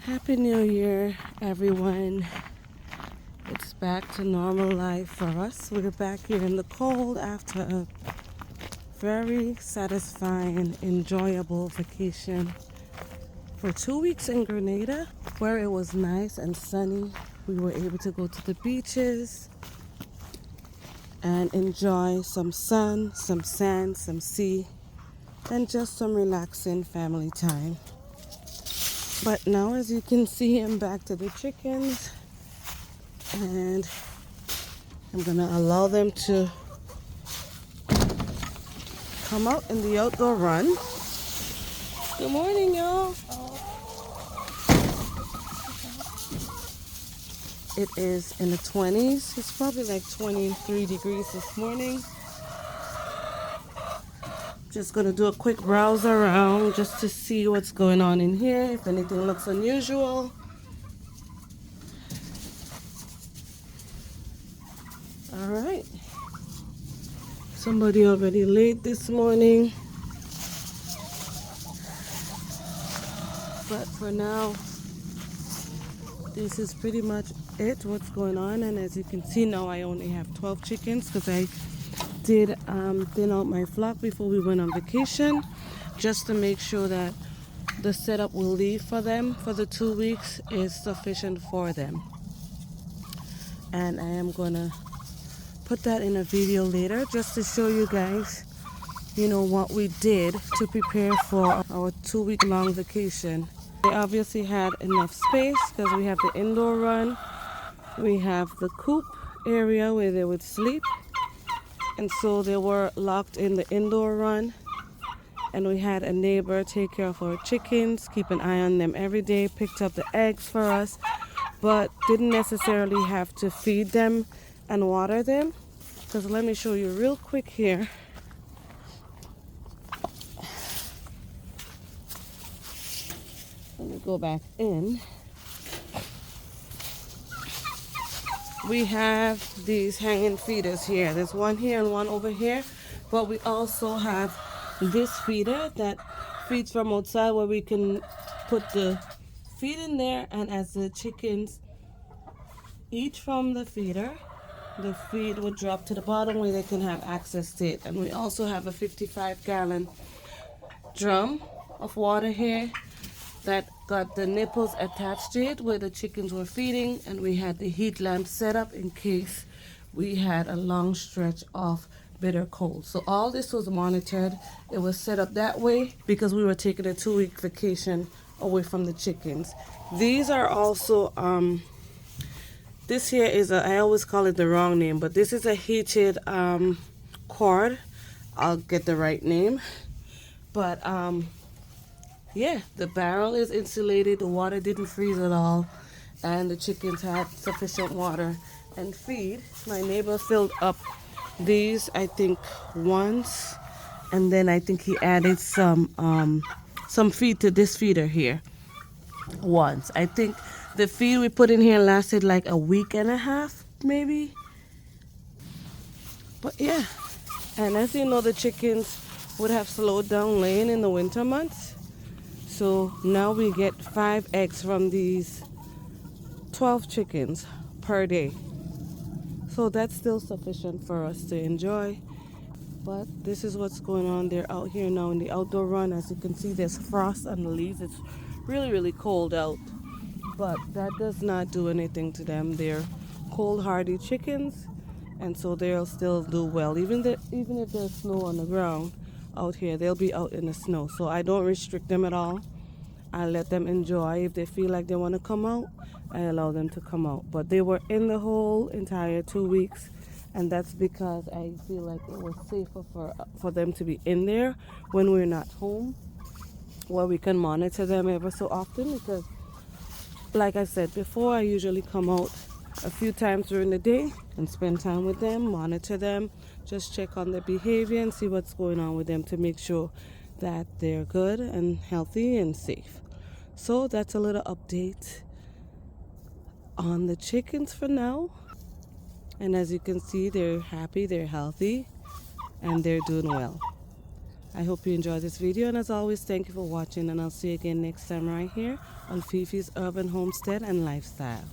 Happy New Year, everyone. It's back to normal life for us. We're back here in the cold after a very satisfying, enjoyable vacation for 2 weeks in Grenada, where it was nice and sunny. We were able to go to the beaches and enjoy some sun, some sand, some sea, and just some relaxing family time. But now, as you can see, I'm back to the chickens, and I'm gonna allow them to come out in the outdoor run. Good morning, y'all. It is in the 20s. It's probably like 23 degrees this morning. Just gonna do a quick browse around just to see what's going on in here, if anything looks unusual. All right. Somebody already late this morning. But for now, this is pretty much it, what's going on. And as you can see now, I only have 12 chickens because I did thin out my flock before we went on vacation, just to make sure that the setup we'll leave for them for the 2 weeks is sufficient for them. And I am gonna put that in a video later just to show you guys, what we did to prepare for our 2-week long vacation. They obviously had enough space because we have the indoor run, we have the coop area where they would sleep, and so they were locked in the indoor run. And we had a neighbor take care of our chickens, keep an eye on them every day, picked up the eggs for us, but didn't necessarily have to feed them and water them. Because let me show you real quick here. Let me go back in. We have these hanging feeders here. There's one here and one over here, but we also have this feeder that feeds from outside, where we can put the feed in there, and as the chickens eat from the feeder, the feed would drop to the bottom where they can have access to it. And we also have a 55-gallon drum of water here that got the nipples attached to it where the chickens were feeding, and we had the heat lamp set up in case we had a long stretch of bitter cold. So all this was monitored. It was set up that way because we were taking a 2-week vacation away from the chickens. These are also this here is I always call it the wrong name, but this is a heated cord. I'll get the right name. But yeah, the barrel is insulated, the water didn't freeze at all, and the chickens had sufficient water and feed. My neighbor filled up these, I think, once, and then I think he added some feed to this feeder here once. I think the feed we put in here lasted like a week and a half, maybe. But yeah, and as you know, the chickens would have slowed down laying in the winter months. So now we get 5 eggs from these 12 chickens per day. So that's still sufficient for us to enjoy. But this is what's going on. They're out here now in the outdoor run. As you can see, there's frost on the leaves. It's really, really cold out. But that does not do anything to them. They're cold hardy chickens, and so they'll still do well. Even if there's snow on the ground out here, they'll be out in the snow. So I don't restrict them at all. I let them enjoy. If they feel like they want to come out, I allow them to come out. But they were in the whole entire 2 weeks, and that's because I feel like it was safer for them to be in there when we're not home, where we can monitor them ever so often. Because like I said before, I usually come out a few times during the day and spend time with them, monitor them, just check on their behavior and see what's going on with them to make sure that they're good and healthy and safe. So that's a little update on the chickens for now. And as you can see, they're happy, they're healthy, and they're doing well. I hope you enjoyed this video, and as always, thank you for watching, and I'll see you again next time right here on Fifi's Urban Homestead and Lifestyle.